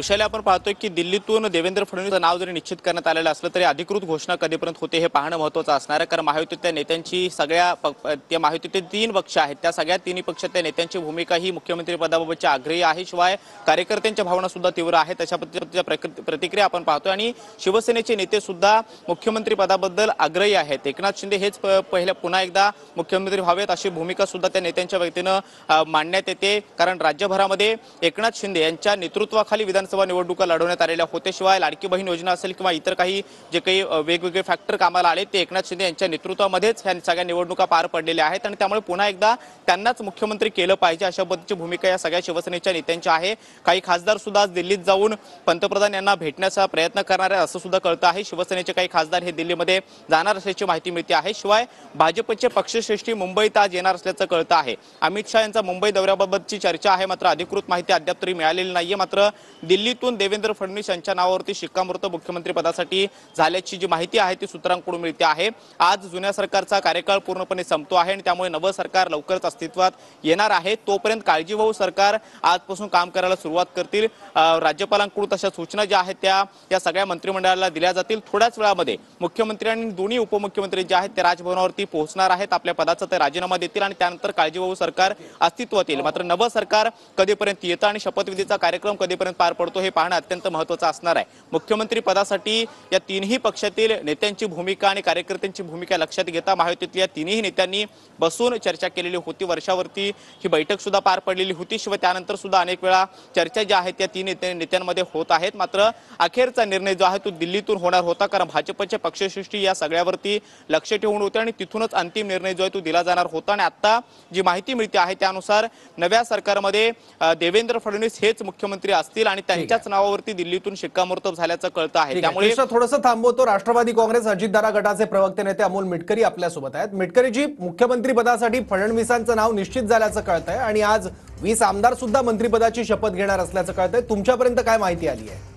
विषयाला आपण पाहतोय की दिल्लीतून देवेंद्र फडणवीस नाव जरी निश्चित करण्यात आलेलं असलं तरी अधिकृत घोषणा कधीपर्यंत होते हे पाहणं महत्त्वाचं असणार आहे। कारण महायुतीतल्या नेत्यांची त्या महायुतीतील 3 पक्ष आहेत, त्या सगळ्या 3 पक्षातल्या नेत्यांची भूमिका ही मुख्यमंत्री पदाबाबतची आग्रही आहे। शिवाय कार्यकर्त्यांच्या भावना सुद्धा तीव्र आहेत। अशा पद्धतीच्या प्रतिक्रिया आपण पाहतोय आणि शिवसेनेचे नेते सुद्धा मुख्यमंत्री पदाबद्दल आग्रही आहेत। एकनाथ शिंदे हेच पुन्हा एकदा मुख्यमंत्री व्हावेत अशी भूमिका सुद्धा त्या नेत्यांच्या वतीनं मांडण्यात येते। कारण राज्यभरामध्ये एकनाथ शिंदे यांच्या नेतृत्वाखाली विधानसभा निवडणुका लढवण्यात आलेल्या होत्या। शिवाय लाडकी बहीण योजना असेल किंवा इतर काही जे काही वेगवेगळे फॅक्टर कामाला आले ते एकनाथ शिंदे यांच्या नेतृत्वामध्येच ह्या सगळ्या निवडणुका पार पडलेल्या आहेत आणि त्यामुळे पुन्हा एकदा त्यांनाच मुख्यमंत्री केलं पाहिजे अशा पद्धतीची भूमिका या सगळ्या शिवसेनेच्या नेत्यांची आहे। काही खासदार सुद्धा दिल्लीत जाऊन पंतप्रधान यांना भेटण्याचा प्रयत्न करणार आहे असं सुद्धा कळतं आहे। शिवसेनेचे काही खासदार हे दिल्लीमध्ये जाणार असल्याची माहिती मिळते आहे। शिवाय भाजपचे पक्षश्रेष्ठी मुंबईत आज येणार असल्याचं कळतं आहे। अमित शहा यांचा मुंबई दौऱ्याबाबतची चर्चा आहे, मात्र अधिकृत माहिती अद्याप तरी मिळालेली नाहीये। मात्र दिल्लीतून देवेंद्र फडणवीस यांच्या नावावरती शिक्कामोर्तब मुख्यमंत्री पदासाठी झाल्याची जी माहिती आहे ती सूत्रांकडून मिळते आहे। आज जुन्या सरकारचा कार्यकाळ पूर्णपणे संपतो आहे आणि त्यामुळे नवं सरकार लवकरच अस्तित्वात येणार आहे। तोपर्यंत काळजीवाहू सरकार आजपासून काम करायला सुरुवात करतील। राज्यपालांकडून तशा सूचना ज्या आहेत त्या सगळ्या मंत्रिमंडळाला दिल्या जातील। थोड्याच वेळामध्ये मुख्यमंत्री आणि दोन्ही उपमुख्यमंत्री जे आहेत ते राजभवनावरती पोहोचणार आहेत, आपल्या पदाचा ते राजीनामा देतील आणि त्यानंतर काळजीवाहू सरकार अस्तित्वात येईल। मात्र नवं सरकार कधीपर्यंत येतं आणि शपथविधीचा कार्यक्रम कधीपर्यंत पार पडतो हे पाहणं अत्यंत महत्त्वाचं असणार आहे। मुख्यमंत्री पदासाठी या 3ही पक्षातील नेत्यांची भूमिका आणि कार्यकर्त्यांची भूमिका लक्षात घेता महायुतीतल्या 3ही नेत्यांनी बसून चर्चा केलेली होती। वर्षावरती ही बैठक सुद्धा पार पडलेली होती। शिवाय त्यानंतर सुद्धा अनेक वेळा चर्चा ज्या आहेत त्या 3 नेत्यांमध्ये होत आहेत। मात्र अखेरचा निर्णय जो आहे तो दिल्लीतून होणार होता, कारण भाजपचे पक्षश्रेष्ठी या सगळ्यावरती लक्ष ठेवून होते आणि तिथूनच अंतिम निर्णय जो आहे तो दिला जाणार होता। आणि आता जी माहिती मिळते आहे त्यानुसार नव्या सरकारमध्ये देवेंद्र फडणवीस हेच मुख्यमंत्री असतील आणि त्यांच्याच नावावरती दिल्लीतून शिक्कामोर्तब झाल्याचं कळतं आहे। त्यामुळे थोडंसं थांबवतो। राष्ट्रवादी काँग्रेस अजितदादा गटाचे प्रवक्ते नेते अमोल मिटकरी आपल्यासोबत आहेत। मिटकरीजी, मुख्यमंत्री पदासाठी फडणवीसांचं नाव निश्चित झाल्याचं कळतंय आणि आज 20 आमदार सुद्धा मंत्रिपदाची शपथ घेणार असल्याचं कळतंय। तुमच्यापर्यंत काय माहिती आली आहे?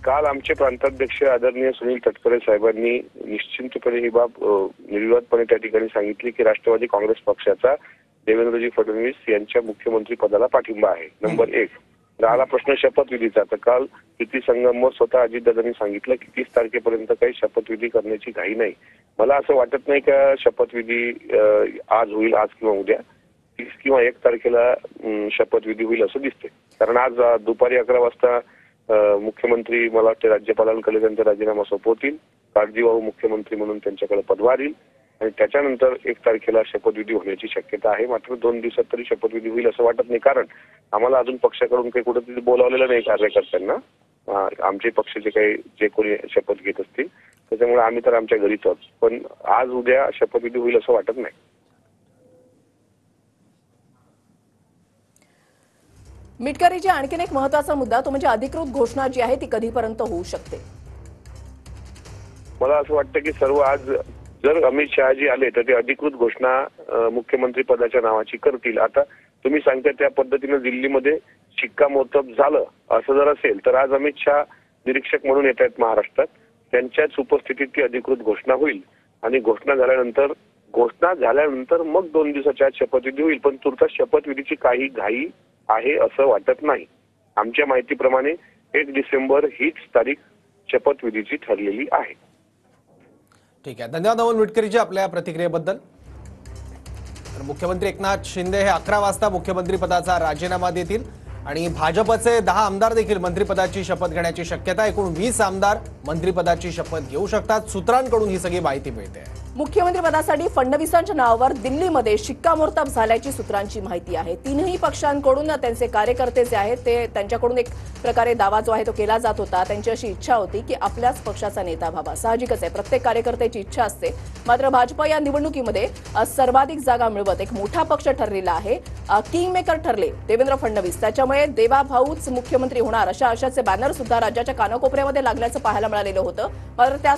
काल आमचे प्रांताध्यक्ष आदरणीय सुनील तटकरे साहेबांनी निश्चितपणे ही बाब निर्विवादपणे त्या ठिकाणी सांगितली की राष्ट्रवादी काँग्रेस पक्षाचा देवेंद्रजी फडणवीस यांच्या मुख्यमंत्री पदाला पाठिंबा आहे। नंबर 1 राहिला प्रश्न शपथविधीचा, तर काल युती संगमवर स्वतः अजितदादांनी सांगितलं की 30 तारखेपर्यंत काही शपथविधी करण्याची घाई नाही। मला असं वाटत नाही का शपथविधी आज होईल, आज किंवा उद्या 30 किंवा 1 तारखेला शपथविधी होईल असं दिसते। कारण आज दुपारी 11 वाजता मुख्यमंत्री मला वाटते राज्यपालांकडे त्यांचा राजीनामा सोपवतील, काळजीवाहू मुख्यमंत्री म्हणून त्यांच्याकडे पदभार येईल आणि त्याच्यानंतर 1 तारखेला शपथविधी होण्याची शक्यता आहे। मात्र 2 दिवसात तरी शपथविधी होईल असं वाटत नाही, कारण आम्हाला अजून पक्षाकडून काही कुठेतरी बोलावलेलं नाही कार्यकर्त्यांना। आमचे पक्षाचे काही जे कोणी शपथ घेत असतील त्याच्यामुळे आम्ही तर आमच्या घरीच आहोत, पण आज उद्या शपथविधी होईल असं वाटत नाही। मिटकरीची आणखीन एक महत्त्वाचा मुद्दा तो म्हणजे अधिकृत घोषणा जी आहे ती कधीपर्यंत होऊ शकते? मला असं वाटतं की सर्व आज जर अमित शहाजी आले तर ते अधिकृत घोषणा मुख्यमंत्री पदाच्या नावाची करतील। आता तुम्ही सांगता त्या पद्धतीने दिल्लीमध्ये शिक्कामोर्तब झालं असं जर असेल तर आज अमित शहा निरीक्षक म्हणून येत आहेत महाराष्ट्रात, त्यांच्याच उपस्थितीत ती अधिकृत घोषणा होईल आणि घोषणा झाल्यानंतर मग 2 दिवसाच्या आत शपथविधी होईल। पण तुर्तास शपथविधीची काही घाई आहे असं वाटत नाही। आमच्या माहितीप्रमाणे 1 डिसेंबर हीच तारीख शपथविधीची ठरलेली आहे। ठीक आहे, धन्यवाद अमोल मिटकरीजी आपल्या प्रतिक्रियेबद्दल। तर मुख्यमंत्री एकनाथ शिंदे हे 11 वाजता मुख्यमंत्री पदाचा राजीनामा देतील आणि भाजपचे 10 आमदार देखील मंत्रिपदाची शपथ घेण्याची शक्यता आहे। एकूण 20 आमदार मंत्रिपदाची शपथ घेऊ शकतात। सूत्रांकडून ही सगळी माहिती मिळते। मुख्यमंत्री पदासाठी फडणवीसांच्या नावावर दिल्लीमध्ये शिक्कामोर्तब झाल्याची सूत्रांची माहिती आहे। 3ही पक्षांकडून त्यांचे कार्यकर्ते जे आहेत ते त्यांच्याकडून एक प्रकारे दावा जो आहे तो केला जात होता। त्यांची अशी इच्छा होती की आपल्याच पक्षाचा नेता व्हावा। साहजिकच आहे, प्रत्येक कार्यकर्त्याची इच्छा असते। मात्र भाजप या निवडणुकीमध्ये सर्वाधिक जागा मिळवत एक मोठा पक्ष ठरलेला आहे, किंग मेकर ठरले देवेंद्र फडणवीस। त्याच्यामुळे देवा भाऊच मुख्यमंत्री होणार अशा आशाचे बॅनर सुद्धा राज्याच्या कानाकोपऱ्यामध्ये लागल्याचं पाहायला मिळालेलं होतं। मात्र त्या